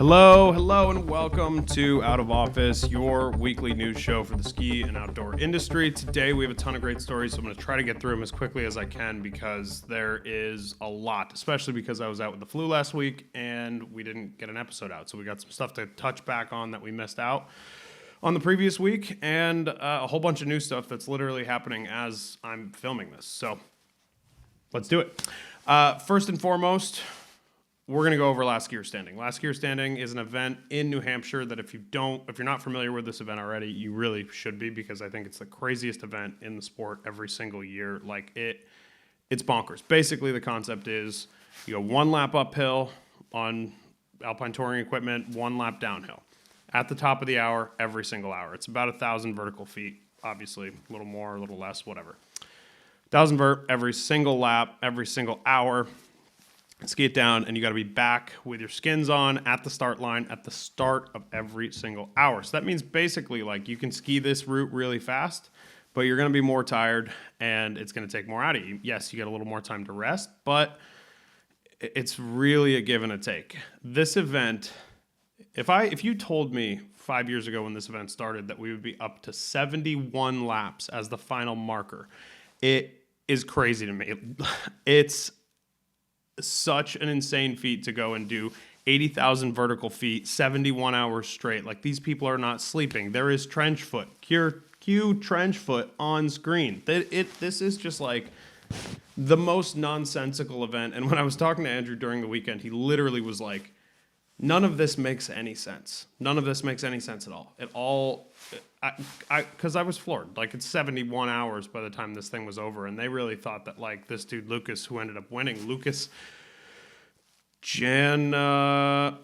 Hello, and welcome to Out of Office, your weekly news show for the ski and outdoor industry. Today, we have a ton of great stories, so I'm going to try to get through them as quickly as I can because there is a lot, especially because I was out with the flu last week and we didn't get an episode out. So we got some stuff to touch back on that we missed out on the previous week and a whole bunch of new stuff that's literally happening as I'm filming this. So let's do it. First and foremost, we're going to go over Last Skier Standing. Last Skier Standing is an event in New Hampshire that if you're not familiar with this event already, you really should be, because I think it's the craziest event in the sport every single year. It's bonkers. Basically, the concept is you go one lap uphill on alpine touring equipment, one lap downhill at the top of the hour every single hour. It's about 1,000 vertical feet, obviously a little more, a little less, whatever. 1,000 vert every single lap, every single hour. Ski it down, and you got to be back with your skins on at the start line at the start of every single hour. So that means basically, you can ski this route really fast, but you're going to be more tired, and it's going to take more out of you. Yes, you get a little more time to rest, but it's really a give and a take. This event, if you told me 5 years ago when this event started that we would be up to 71 laps as the final marker, it is crazy to me. It's such an insane feat to go and do 80,000 vertical feet, 71 hours straight. These people are not sleeping. There is trench foot, cue trench foot on screen. This is just the most nonsensical event. And when I was talking to Andrew during the weekend, he literally was like, none of this makes any sense. None of this makes any sense at all. Because I was floored. It's 71 hours by the time this thing was over, and they really thought that this dude Lucas, who ended up winning, Lucas Janelatis,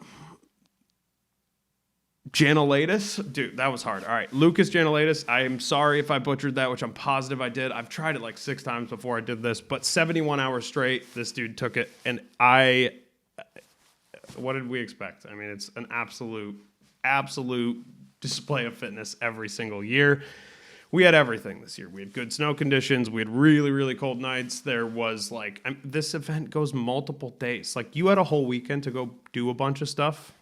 dude, that was hard. All right, Lucas Janelatis. I am sorry if I butchered that, which I'm positive I did. I've tried it 6 times before I did this, but 71 hours straight, this dude took it, and what did we expect? I mean, it's an absolute display of fitness every single year. We had everything this year. We had good snow conditions. We had really, really cold nights. There was this event goes multiple days. You had a whole weekend to go do a bunch of stuff.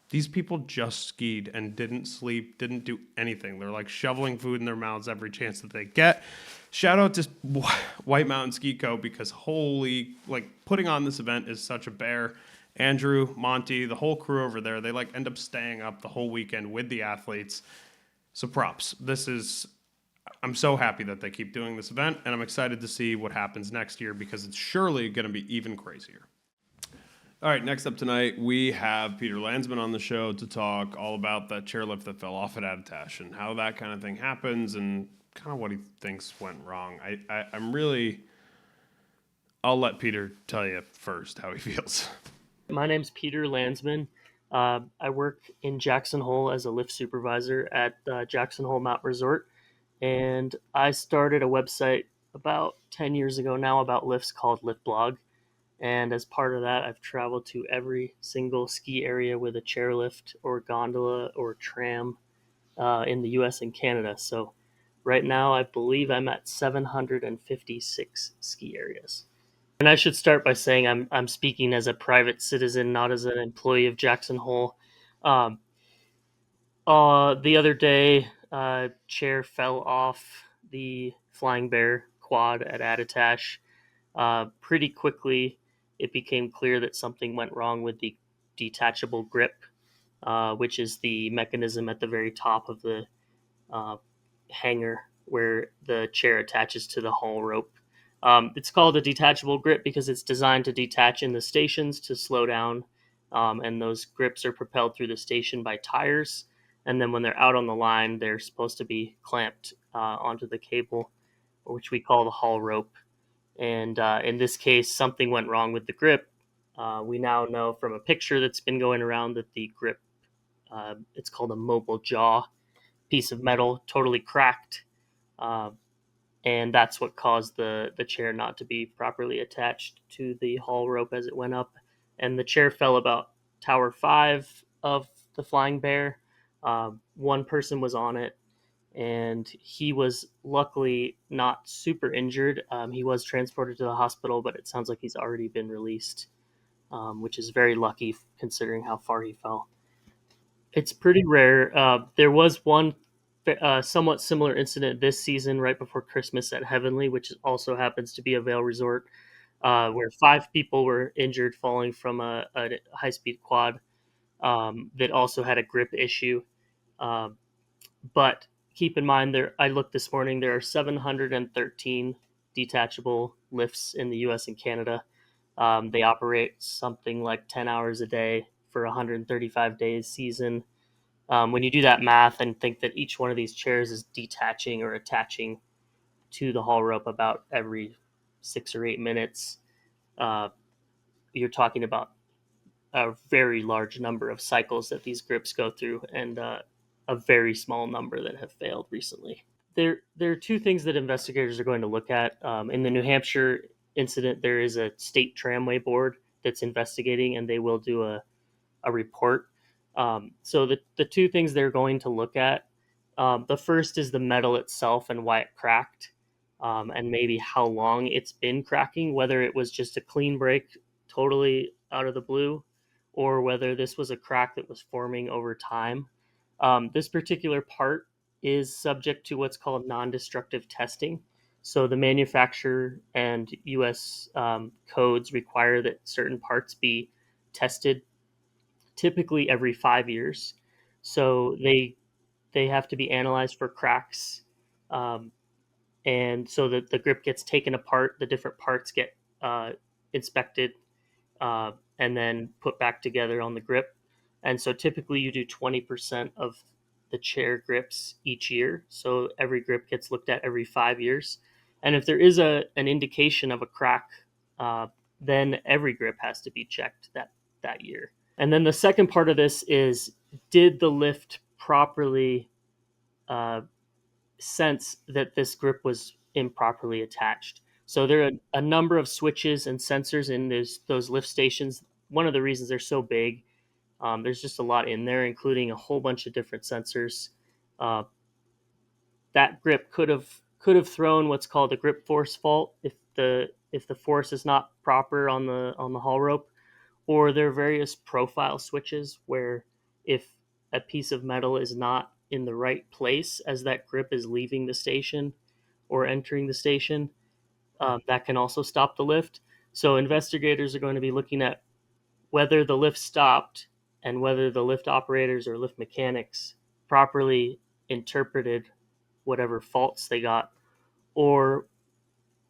These people just skied and didn't sleep, didn't do anything. They're shoveling food in their mouths every chance that they get. Shout out to White Mountain Ski Co. because putting on this event is such a bear. Andrew, Monty, the whole crew over there, they end up staying up the whole weekend with the athletes. So props. I'm so happy that they keep doing this event, and I'm excited to see what happens next year because it's surely going to be even crazier. All right, next up tonight, we have Peter Landsman on the show to talk all about that chairlift that fell off at Attitash and how that kind of thing happens and kind of what he thinks went wrong. I'll let Peter tell you first how he feels. My name's Peter Landsman. I work in Jackson Hole as a lift supervisor at Jackson Hole Mountain Resort. And I started a website about 10 years ago now about lifts called Lift Blog. And as part of that, I've traveled to every single ski area with a chairlift or gondola or tram in the US and Canada. So right now, I believe I'm at 756 ski areas. And I should start by saying I'm speaking as a private citizen, not as an employee of Jackson Hole. The other day, chair fell off the Flying Bear quad at Attitash. Pretty quickly, it became clear that something went wrong with the detachable grip, which is the mechanism at the very top of the hanger where the chair attaches to the haul rope. It's called a detachable grip because it's designed to detach in the stations to slow down, and those grips are propelled through the station by tires, and then when they're out on the line, they're supposed to be clamped onto the cable, which we call the haul rope. And in this case, something went wrong with the grip. We now know from a picture that's been going around that the grip, it's called a mobile jaw, piece of metal, totally cracked. And that's what caused the chair not to be properly attached to the haul rope as it went up. And the chair fell about Tower 5 of the Flying Bear. One person was on it, and he was luckily not super injured. He was transported to the hospital, but it sounds like he's already been released. which is very lucky considering how far he fell. It's pretty rare. There was one somewhat similar incident this season right before Christmas at Heavenly, which also happens to be a Vail Resort, where 5 people were injured falling from a high speed quad that also had a grip issue. Um, but keep in mind, I looked this morning. There are 713 detachable lifts in the U.S. and Canada. They operate something like 10 hours a day for a 135 days season. When you do that math and think that each one of these chairs is detaching or attaching to the haul rope about every 6 or 8 minutes, uh, you're talking about a very large number of cycles that these grips go through, and a very small number that have failed recently. There are two things that investigators are going to look at. In the New Hampshire incident, there is a state tramway board that's investigating, and they will do a report. So the two things they're going to look at, the first is the metal itself and why it cracked, and maybe how long it's been cracking, whether it was just a clean break totally out of the blue, or whether this was a crack that was forming over time. This particular part is subject to what's called non-destructive testing. So the manufacturer and U.S. Codes require that certain parts be tested typically every 5 years. So they have to be analyzed for cracks, um, and so that the grip gets taken apart, the different parts get inspected, and then put back together on the grip. And so typically you do 20% of the chair grips each year. So every grip gets looked at every 5 years. And if there is an indication of a crack, uh, then every grip has to be checked that year. And then the second part of this is, did the lift properly uh, sense that this grip was improperly attached? So there are a number of switches and sensors in those lift stations. One of the reasons they're so big, there's just a lot in there, including a whole bunch of different sensors. Uh, that grip could have thrown what's called a grip force fault if the force is not proper on the haul rope, or there are various profile switches where if a piece of metal is not in the right place as that grip is leaving the station or entering the station, that can also stop the lift. So investigators are going to be looking at whether the lift stopped and whether the lift operators or lift mechanics properly interpreted whatever faults they got, or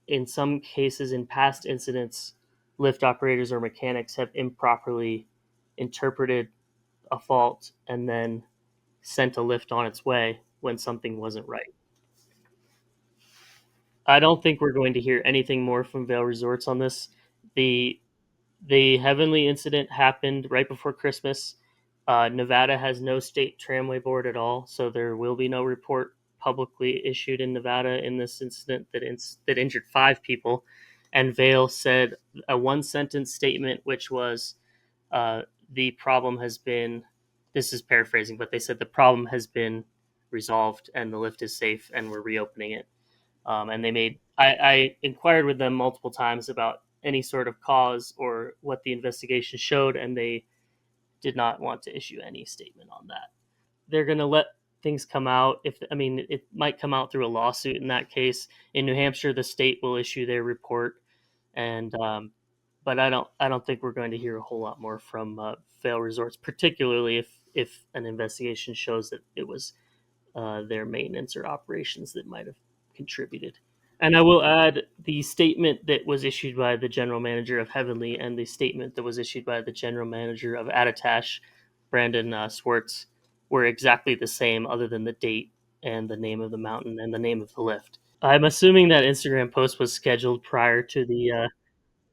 in some cases, in past incidents, lift operators or mechanics have improperly interpreted a fault and then sent a lift on its way when something wasn't right. I don't think we're going to hear anything more from Vail Resorts on this. The the Heavenly incident happened right before Christmas. Nevada has no state tramway board at all, so there will be no report publicly issued in Nevada in this incident that injured 5 people. And Vail said a one-sentence statement, which was, uh, "The problem has been." This is paraphrasing, but they said the problem has been resolved and the lift is safe and we're reopening it. And they made I inquired with them multiple times about any sort of cause or what the investigation showed, and they did not want to issue any statement on that. They're going to let things come out. If I mean, it might come out through a lawsuit in that case. In New Hampshire, the state will issue their report, and but I don't think we're going to hear a whole lot more from Vail Resorts, particularly if an investigation shows that it was their maintenance or operations that might have contributed. And I will add, the statement that was issued by the general manager of Heavenly and the statement that was issued by the general manager of Attitash, Brandon Swartz, were exactly the same, other than the date and the name of the mountain and the name of the lift. I'm assuming that Instagram post was scheduled prior to the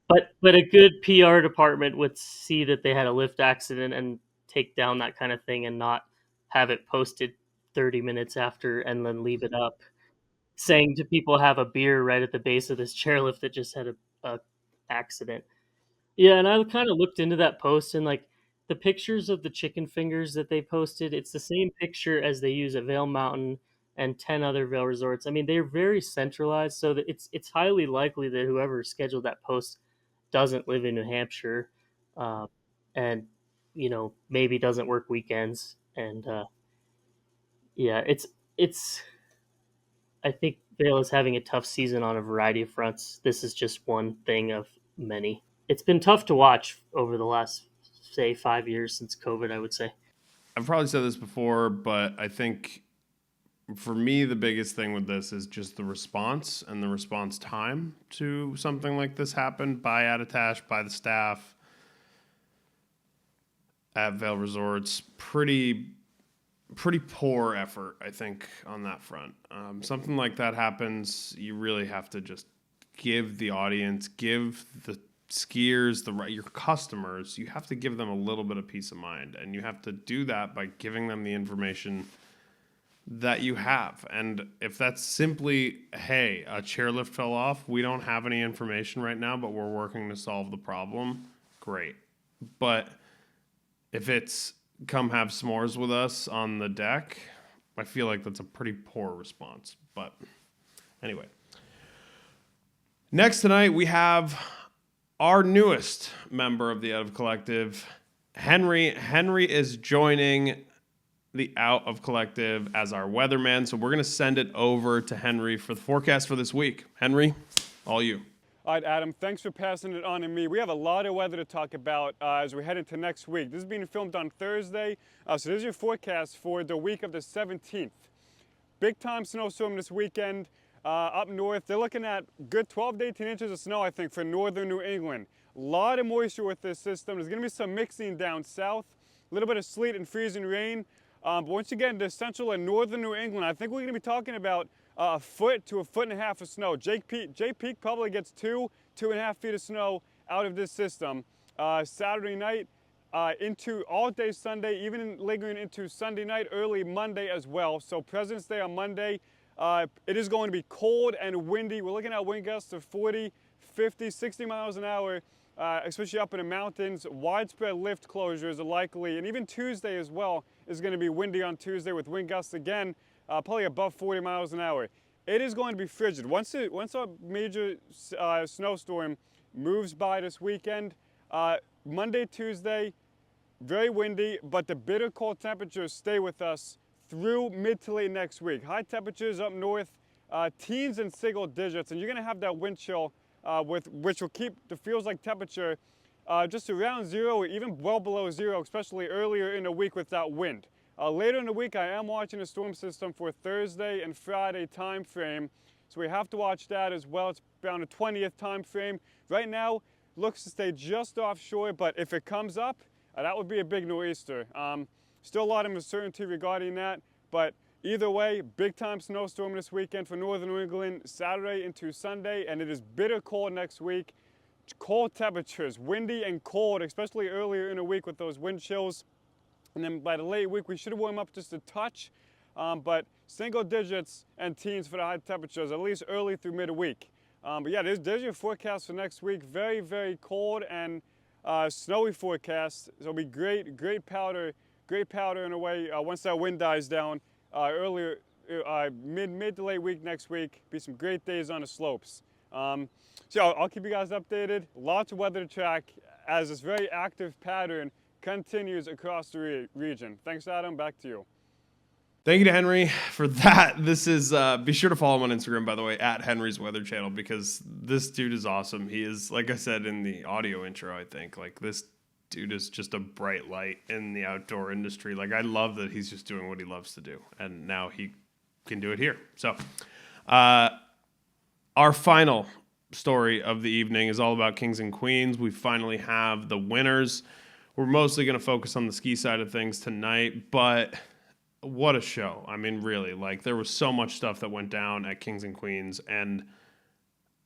but a good PR department would see that they had a lift accident and take down that kind of thing and not have it posted 30 minutes after and then leave it up, saying to people, have a beer right at the base of this chairlift that just had a accident. Yeah, and I kind of looked into that post, and like the pictures of the chicken fingers that they posted, it's the same picture as they use at Vail Mountain and 10 other Vail resorts. I mean, they're very centralized, so that it's highly likely that whoever scheduled that post doesn't live in New Hampshire. uh, and maybe doesn't work weekends. And yeah, it's. I think Vail is having a tough season on a variety of fronts. This is just one thing of many. It's been tough to watch over the last, say, 5 years since COVID, I would say. I've probably said this before, but I think for me, the biggest thing with this is just the response and the response time to something like this happened by Attitash, by the staff at Vail Resorts. Pretty poor effort, I think, on that front. Something like that happens, you really have to just give the audience, give the skiers, your customers, you have to give them a little bit of peace of mind, and you have to do that by giving them the information that you have. And if that's simply, hey, a chairlift fell off, we don't have any information right now, but we're working to solve the problem, great. But if it's come have s'mores with us on the deck, I feel like that's a pretty poor response. But anyway, next tonight we have our newest member of the Out of Collective, Henry. Henry is joining the Out of Collective as our weatherman, so we're going to send it over to Henry for the forecast for this week. Henry, all you. All right, Adam, thanks for passing it on to me. We have a lot of weather to talk about as we head into next week. This is being filmed on Thursday, so this is your forecast for the week of the 17th. Big time snowstorm this weekend up north. They're looking at good 12 to 18 inches of snow, I think, for northern New England. A lot of moisture with this system. There's going to be some mixing down south, a little bit of sleet and freezing rain. But once you get into central and northern New England, I think we're going to be talking about a foot to a foot and a half of snow. Jay Peak probably gets 2.5 feet of snow out of this system. Saturday night into all day Sunday, even lingering into Sunday night, early Monday as well. So President's Day on Monday, it is going to be cold and windy. We're looking at wind gusts of 40, 50, 60 miles an hour, especially up in the mountains. Widespread lift closures are likely, and even Tuesday as well is going to be windy on Tuesday with wind gusts again, probably above 40 miles an hour. It is going to be frigid. Once a major snowstorm moves by this weekend, Monday, Tuesday, very windy, but the bitter cold temperatures stay with us through mid to late next week. High temperatures up north, teens and single digits, and you're going to have that wind chill, which will keep the feels like temperature just around zero or even well below zero, especially earlier in the week with that wind. Later in the week, I am watching a storm system for Thursday and Friday time frame, so we have to watch that as well. It's around the 20th time frame. Right now, looks to stay just offshore, but if it comes up, that would be a big nor'easter. Still a lot of uncertainty regarding that, but either way, big time snowstorm this weekend for northern New England, Saturday into Sunday, and it is bitter cold next week. Cold temperatures, windy and cold, especially earlier in the week with those wind chills. And then by the late week, we should warm up just a touch, but single digits and teens for the high temperatures, at least early through midweek. But yeah, there's your forecast for next week. Very, very cold and snowy forecast. So it'll be great powder in a way once that wind dies down earlier, mid to late week next week. Be some great days on the slopes. So I'll keep you guys updated. Lots of weather to track as this very active pattern continues across the region. Thanks, Adam. Back to you. Thank you to Henry for that. This is, be sure to follow him on Instagram, by the way, at Henry's Weather Channel, because this dude is awesome. He is, like I said in the audio intro, I think, like this dude is just a bright light in the outdoor industry. Like, I love that he's just doing what he loves to do, and now he can do it here. So, our final story of the evening is all about Kings and Queens. We finally have the winners. We're mostly going to focus on the ski side of things tonight, but what a show. I mean, really, like there was so much stuff that went down at Kings and Queens, and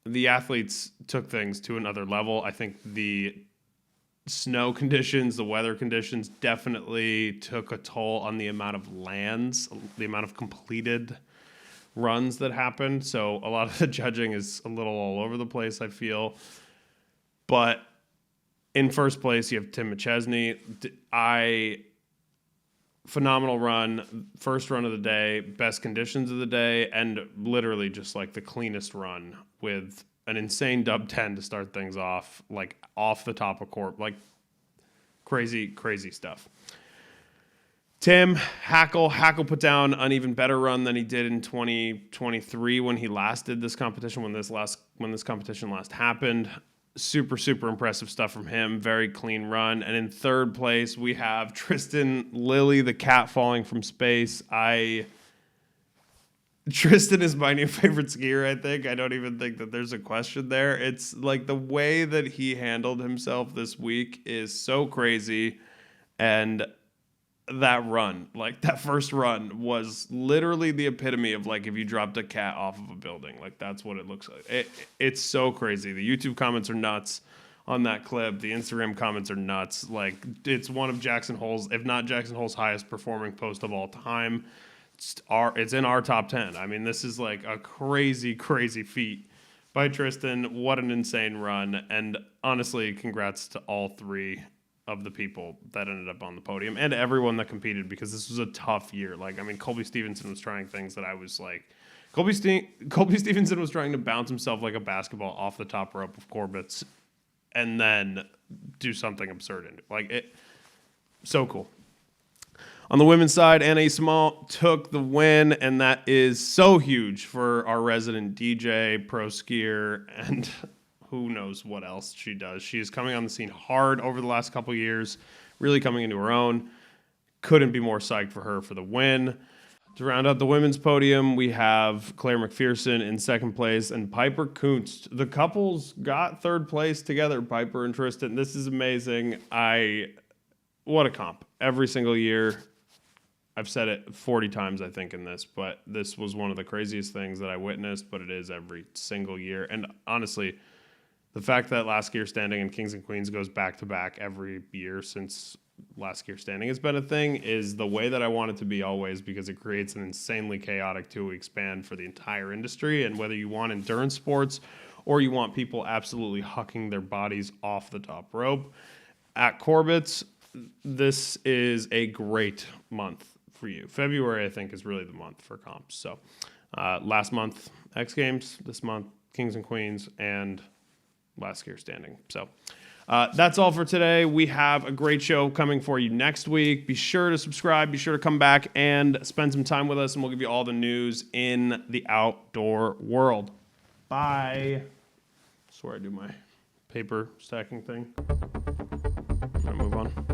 the athletes took things to another level. I think the snow conditions, the weather conditions definitely took a toll on the amount of lands, the amount of completed runs that happened. So a lot of the judging is a little all over the place, I feel. But in first place, you have Tim McChesney. Phenomenal run, first run of the day, best conditions of the day, and literally just like the cleanest run with an insane dub 10 to start things off, like off the top of court. Like crazy, crazy stuff. Tim Hackle put down an even better run than he did in 2023 when he last did this competition, when this competition last happened. Super, super impressive stuff from him. Very clean run. And in third place, we have Tristan Lilly, the cat falling from space. Tristan is my new favorite skier, I think. I don't even think that there's a question there. It's like the way that he handled himself this week is so crazy. And that run, like that first run, was literally the epitome of like if you dropped a cat off of a building. Like that's what it looks like. It's so crazy. The YouTube comments are nuts on that clip. The Instagram comments are nuts. Like it's one of Jackson Hole's, if not Jackson Hole's highest performing post of all time. It's in our top 10. I mean, this is like a crazy, crazy feat by Tristan. What an insane run. And honestly, congrats to all three of the people that ended up on the podium and everyone that competed, because this was a tough year. Like, I mean, Colby Stevenson was trying things that I was like, Colby Stevenson was trying to bounce himself like a basketball off the top rope of Corbets and then do something absurd into it. Like, it, so cool. On the women's side, Anna Small took the win, and that is so huge for our resident DJ, pro skier, and who knows what else she does. She is coming on the scene hard over the last couple years, really coming into her own. Couldn't be more psyched for her for the win. To round out the women's podium, we have Claire McPherson in second place and Piper Kunst. The couples got third place together, Piper and Tristan. This is amazing. What a comp. Every single year. I've said it 40 times, I think, in this, but this was one of the craziest things that I witnessed, but it is every single year. And honestly, the fact that Last Gear Standing and Kings and Queens goes back-to-back every year since Last Gear Standing has been a thing is the way that I want it to be always, because it creates an insanely chaotic two-week span for the entire industry. And whether you want endurance sports or you want people absolutely hucking their bodies off the top rope, at Corbets, this is a great month for you. February, I think, is really the month for comps. So last month, X Games. This month, Kings and Queens, and Last Gear Standing. So that's all for today. We have a great show coming for you next week. Be sure to subscribe. Be sure to come back and spend some time with us, and we'll give you all the news in the outdoor world. Bye. I swear I do my paper stacking thing. I'm gonna move on.